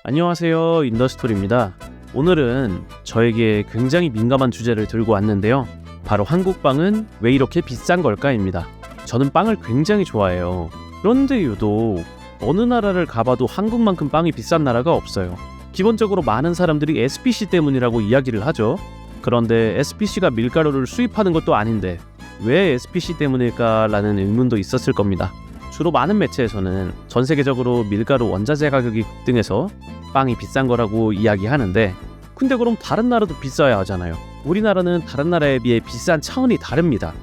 안녕하세요, 인더스토리입니다. 오늘은 저에게 굉장히 민감한 주제를 들고 왔는데요. 바로 한국 빵은 왜 이렇게 비싼 걸까입니다. 저는 빵을 굉장히 좋아해요. 그런데 유독 어느 나라를 가봐도 한국만큼 빵이 비싼 나라가 없어요. 기본적으로 많은 사람들이 SPC 때문이라고 이야기를 하죠. 그런데 SPC가 밀가루를 수입하는 것도 아닌데 왜 SPC 때문일까라는 의문도 있었을 겁니다. 주로 많은 매체에서는 전 세계적으로 밀가루 원자재 가격이 급등해서 빵이 비싼 거라고 이야기하는데, 근데 그럼 다른 나라도 비싸야 하잖아요. 우리나라는 다른 나라에 비해 비싼 차원이 다릅니다.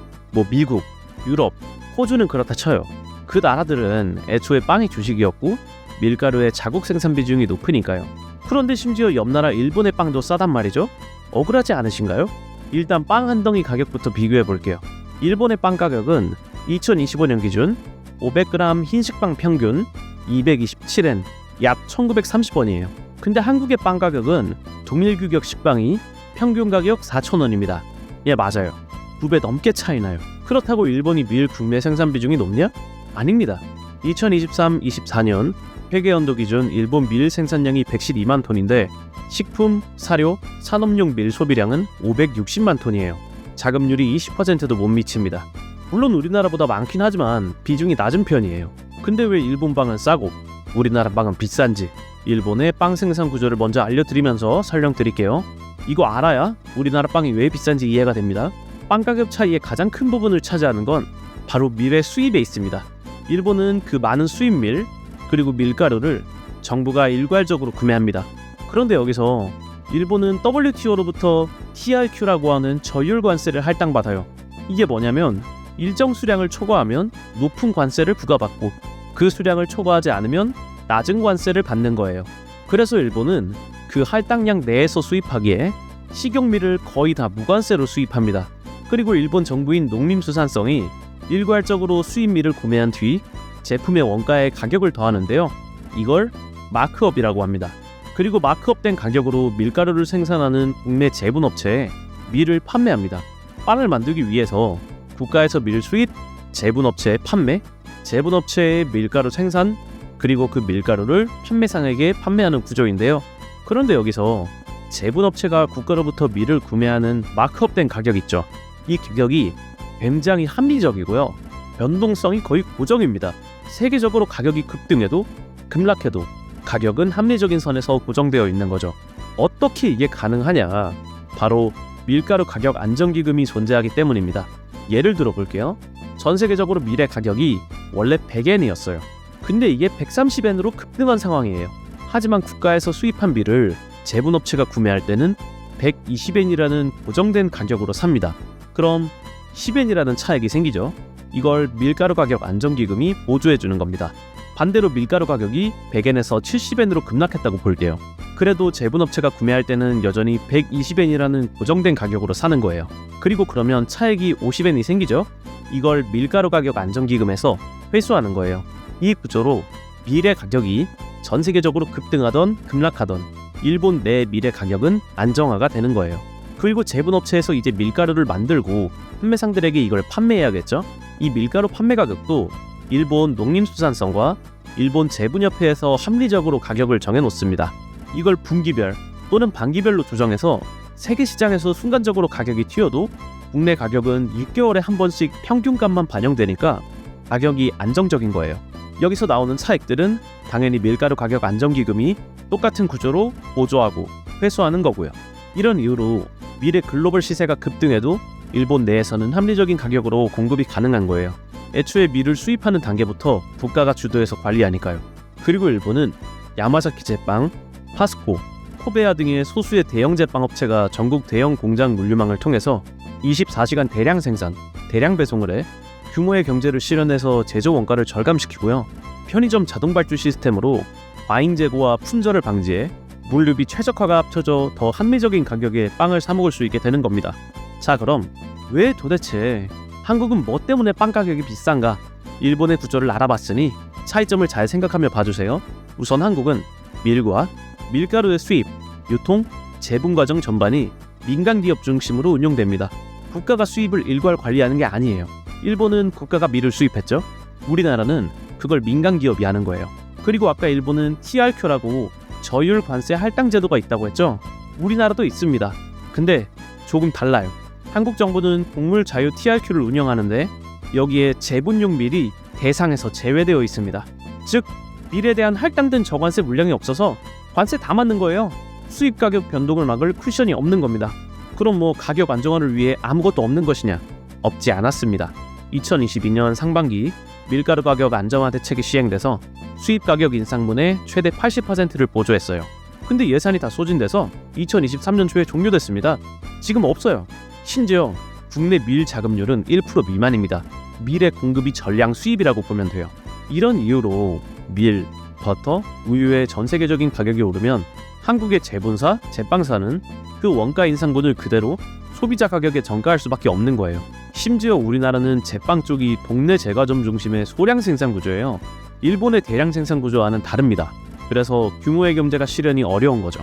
미국, 유럽, 호주는 그렇다 쳐요. 그 나라들은 애초에 빵이 주식이었고 밀가루의 자국 생산 비중이 높으니까요. 그런데 심지어 옆 나라 일본의 빵도 싸단 말이죠. 억울하지 않으신가요? 일단 빵 한 덩이 가격부터 비교해 볼게요. 일본의 빵 가격은 2025년 기준 500g 흰식빵 평균 227엔, 약 1930원이에요. 근데 한국의 빵 가격은 동일 규격 식빵이 평균 가격 4,000원입니다. 예, 맞아요. 2배 넘게 차이나요. 그렇다고 일본이 밀 국내 생산 비중이 높냐? 아닙니다. 2023-24년 회계연도 기준 일본 밀 생산량이 112만 톤인데 식품, 사료, 산업용 밀 소비량은 560만 톤이에요. 자급률이 20%도 못 미칩니다. 물론 우리나라보다 많긴 하지만 비중이 낮은 편이에요. 근데 왜 일본 빵은 싸고 우리나라 빵은 비싼지 일본의 빵 생산 구조를 먼저 알려드리면서 설명드릴게요. 이거 알아야 우리나라 빵이 왜 비싼지 이해가 됩니다. 빵 가격 차이의 가장 큰 부분을 차지하는 건 바로 밀의 수입에 있습니다. 일본은 그 많은 수입 밀, 그리고 밀가루를 정부가 일괄적으로 구매합니다. 그런데 여기서 일본은 WTO로부터 TRQ라고 하는 저율 관세를 할당받아요. 이게 뭐냐면 일정 수량을 초과하면 높은 관세를 부과받고 그 수량을 초과하지 않으면 낮은 관세를 받는 거예요. 그래서 일본은 그 할당량 내에서 수입하기에 식용밀을 거의 다 무관세로 수입합니다. 그리고 일본 정부인 농림수산성이 일괄적으로 수입밀을 구매한 뒤 제품의 원가에 가격을 더하는데요. 이걸 마크업이라고 합니다. 그리고 마크업된 가격으로 밀가루를 생산하는 국내 제분업체에 밀을 판매합니다. 빵을 만들기 위해서 국가에서 밀 수입, 제분업체에 판매, 제분업체의 밀가루 생산, 그리고 그 밀가루를 판매상에게 판매하는 구조인데요. 그런데 여기서 제분업체가 국가로부터 밀을 구매하는 마크업된 가격 있죠. 이 가격이 굉장히 합리적이고요. 변동성이 거의 고정입니다. 세계적으로 가격이 급등해도 급락해도 가격은 합리적인 선에서 고정되어 있는 거죠. 어떻게 이게 가능하냐? 바로 밀가루 가격 안정기금이 존재하기 때문입니다. 예를 들어 볼게요. 전 세계적으로 밀의 가격이 원래 100엔이었어요. 근데 이게 130엔으로 급등한 상황이에요. 하지만 국가에서 수입한 밀을 제분업체가 구매할 때는 120엔이라는 고정된 가격으로 삽니다. 그럼 10엔이라는 차액이 생기죠. 이걸 밀가루 가격 안정기금이 보조해주는 겁니다. 반대로 밀가루 가격이 100엔에서 70엔으로 급락했다고 볼게요. 그래도 제분업체가 구매할 때는 여전히 120엔이라는 고정된 가격으로 사는 거예요. 그리고 그러면 차액이 50엔이 생기죠? 이걸 밀가루 가격 안정기금에서 회수하는 거예요. 이 구조로 밀의 가격이 전 세계적으로 급등하던 급락하던 일본 내 밀의 가격은 안정화가 되는 거예요. 그리고 제분업체에서 이제 밀가루를 만들고 판매상들에게 이걸 판매해야겠죠? 이 밀가루 판매 가격도 일본 농림수산성과 일본 제분협회에서 합리적으로 가격을 정해놓습니다. 이걸 분기별 또는 반기별로 조정해서 세계 시장에서 순간적으로 가격이 튀어도 국내 가격은 6개월에 한 번씩 평균값만 반영되니까 가격이 안정적인 거예요. 여기서 나오는 차익들은 당연히 밀가루 가격 안정기금이 똑같은 구조로 보조하고 회수하는 거고요. 이런 이유로 밀의 글로벌 시세가 급등해도 일본 내에서는 합리적인 가격으로 공급이 가능한 거예요. 애초에 밀을 수입하는 단계부터 국가가 주도해서 관리하니까요. 그리고 일본은 야마자키 제빵, 파스코, 코베야 등의 소수의 대형 제빵업체가 전국 대형 공장 물류망을 통해서 24시간 대량 생산, 대량 배송을 해 규모의 경제를 실현해서 제조 원가를 절감시키고요. 편의점 자동 발주 시스템으로 과잉 재고와 품절을 방지해 물류비 최적화가 합쳐져 더 합리적인 가격에 빵을 사 먹을 수 있게 되는 겁니다. 자, 그럼 왜 도대체 한국은 뭐 때문에 빵 가격이 비싼가? 일본의 구조를 알아봤으니 차이점을 잘 생각하며 봐주세요. 우선 한국은 밀과 밀가루의 수입, 유통, 재분 과정 전반이 민간 기업 중심으로 운영됩니다. 국가가 수입을 일괄 관리하는 게 아니에요. 일본은 국가가 밀을 수입했죠. 우리나라는 그걸 민간 기업이 하는 거예요. 그리고 아까 일본은 TRQ라고 저율 관세 할당 제도가 있다고 했죠? 우리나라도 있습니다. 근데 조금 달라요. 한국 정부는 곡물 자유 TRQ를 운영하는데 여기에 재분용 밀이 대상에서 제외되어 있습니다. 즉 밀에 대한 할당된 저관세 물량이 없어서 관세 다 맞는 거예요. 수입 가격 변동을 막을 쿠션이 없는 겁니다. 그럼 뭐 가격 안정화를 위해 아무것도 없는 것이냐? 없지 않았습니다. 2022년 상반기 밀가루 가격 안정화 대책이 시행돼서 수입 가격 인상분의 최대 80%를 보조했어요. 근데 예산이 다 소진돼서 2023년 초에 종료됐습니다. 지금 없어요. 심지어 국내 밀 자급률은 1% 미만입니다. 밀의 공급이 전량 수입이라고 보면 돼요. 이런 이유로 밀, 버터, 우유의 전 세계적인 가격이 오르면 한국의 제분사, 제빵사는 그 원가 인상분을 그대로 소비자 가격에 전가할 수밖에 없는 거예요. 심지어 우리나라는 제빵 쪽이 동네 제과점 중심의 소량 생산 구조예요. 일본의 대량 생산 구조와는 다릅니다. 그래서 규모의 경제가 실현이 어려운 거죠.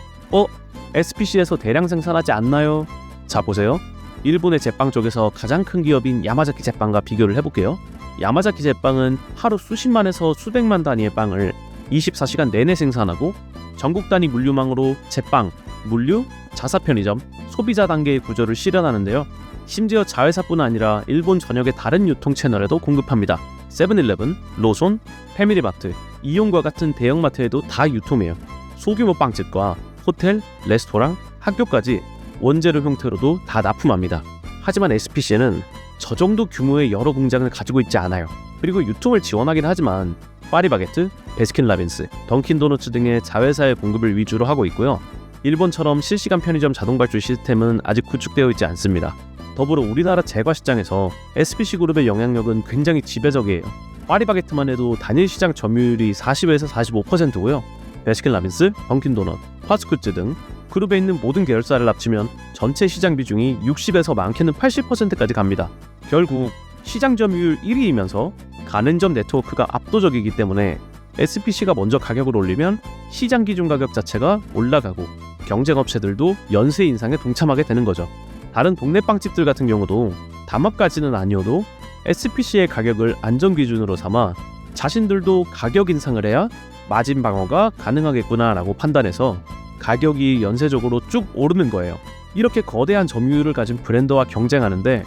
SPC에서 대량 생산하지 않나요? 자 보세요. 일본의 제빵 쪽에서 가장 큰 기업인 야마자키 제빵과 비교를 해볼게요. 야마자키 제빵은 하루 수십만에서 수백만 단위의 빵을 24시간 내내 생산하고 전국 단위 물류망으로 제빵, 물류, 자사 편의점, 소비자 단계의 구조를 실현하는데요. 심지어 자회사뿐 아니라 일본 전역의 다른 유통 채널에도 공급합니다. 세븐일레븐, 로손, 패밀리마트, 이용과 같은 대형마트에도 다 유통해요. 소규모 빵집과 호텔, 레스토랑, 학교까지 원재료 형태로도 다 납품합니다. 하지만 SPC는 저 정도 규모의 여러 공장을 가지고 있지 않아요. 그리고 유통을 지원하긴 하지만 파리바게트, 베스킨라빈스, 던킨도너츠 등의 자회사의 공급을 위주로 하고 있고요. 일본처럼 실시간 편의점 자동 발주 시스템은 아직 구축되어 있지 않습니다. 더불어 우리나라 제과 시장에서 SPC 그룹의 영향력은 굉장히 지배적이에요. 파리바게트만 해도 단일 시장 점유율이 40에서 45%고요. 베스킨라빈스, 던킨도넛, 파스쿠즈 등 그룹에 있는 모든 계열사를 합치면 전체 시장 비중이 60에서 많게는 80%까지 갑니다. 결국 시장 점유율 1위이면서 가맹점 네트워크가 압도적이기 때문에 SPC가 먼저 가격을 올리면 시장 기준 가격 자체가 올라가고 경쟁업체들도 연쇄 인상에 동참하게 되는 거죠. 다른 동네 빵집들 같은 경우도 담합까지는 아니어도 SPC의 가격을 안전 기준으로 삼아 자신들도 가격 인상을 해야 마진 방어가 가능하겠구나라고 판단해서 가격이 연쇄적으로 쭉 오르는 거예요. 이렇게 거대한 점유율을 가진 브랜드와 경쟁하는데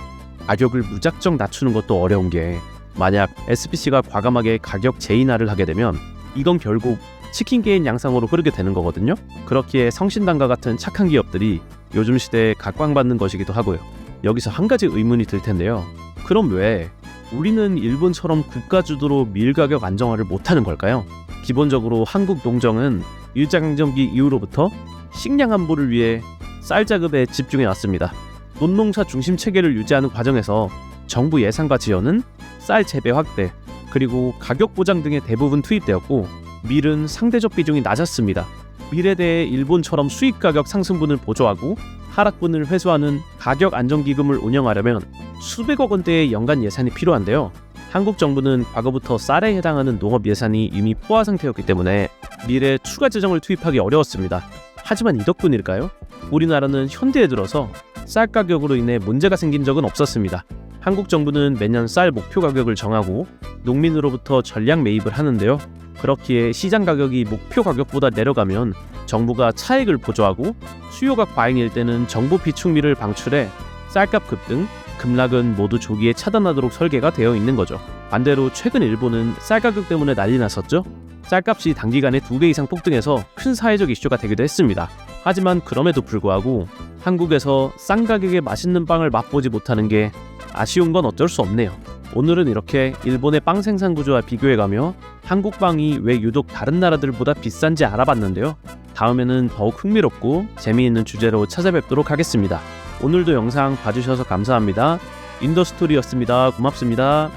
가격을 무작정 낮추는 것도 어려운 게 만약 SPC가 과감하게 가격 제인화를 하게 되면 이건 결국 치킨게인 양상으로 흐르게 되는 거거든요. 그렇기에 성신당과 같은 착한 기업들이 요즘 시대에 각광받는 것이기도 하고요. 여기서 한 가지 의문이 들 텐데요. 그럼 왜 우리는 일본처럼 국가 주도로 밀 가격 안정화를 못하는 걸까요? 기본적으로 한국 농정은 일제강점기 이후로부터 식량 안보를 위해 쌀 자급에 집중해 왔습니다. 논농사 중심 체계를 유지하는 과정에서 정부 예산과 지원은 쌀 재배 확대, 그리고 가격 보장 등에 대부분 투입되었고 밀은 상대적 비중이 낮았습니다. 밀에 대해 일본처럼 수입 가격 상승분을 보조하고 하락분을 회수하는 가격 안정기금을 운영하려면 수백억 원대의 연간 예산이 필요한데요. 한국 정부는 과거부터 쌀에 해당하는 농업 예산이 이미 포화 상태였기 때문에 밀에 추가 재정을 투입하기 어려웠습니다. 하지만 이 덕분일까요? 우리나라는 현대에 들어서 쌀 가격으로 인해 문제가 생긴 적은 없었습니다. 한국 정부는 매년 쌀 목표 가격을 정하고 농민으로부터 전량 매입을 하는데요. 그렇기에 시장 가격이 목표 가격보다 내려가면 정부가 차익을 보조하고 수요가 과잉일 때는 정부 비축미를 방출해 쌀값 급등, 급락은 모두 조기에 차단하도록 설계가 되어 있는 거죠. 반대로 최근 일본은 쌀 가격 때문에 난리 났었죠. 쌀값이 단기간에 2배 이상 폭등해서 큰 사회적 이슈가 되기도 했습니다. 하지만 그럼에도 불구하고 한국에서 싼 가격에 맛있는 빵을 맛보지 못하는 게 아쉬운 건 어쩔 수 없네요. 오늘은 이렇게 일본의 빵 생산 구조와 비교해가며 한국 빵이 왜 유독 다른 나라들보다 비싼지 알아봤는데요. 다음에는 더욱 흥미롭고 재미있는 주제로 찾아뵙도록 하겠습니다. 오늘도 영상 봐주셔서 감사합니다. 인더스토리였습니다. 고맙습니다.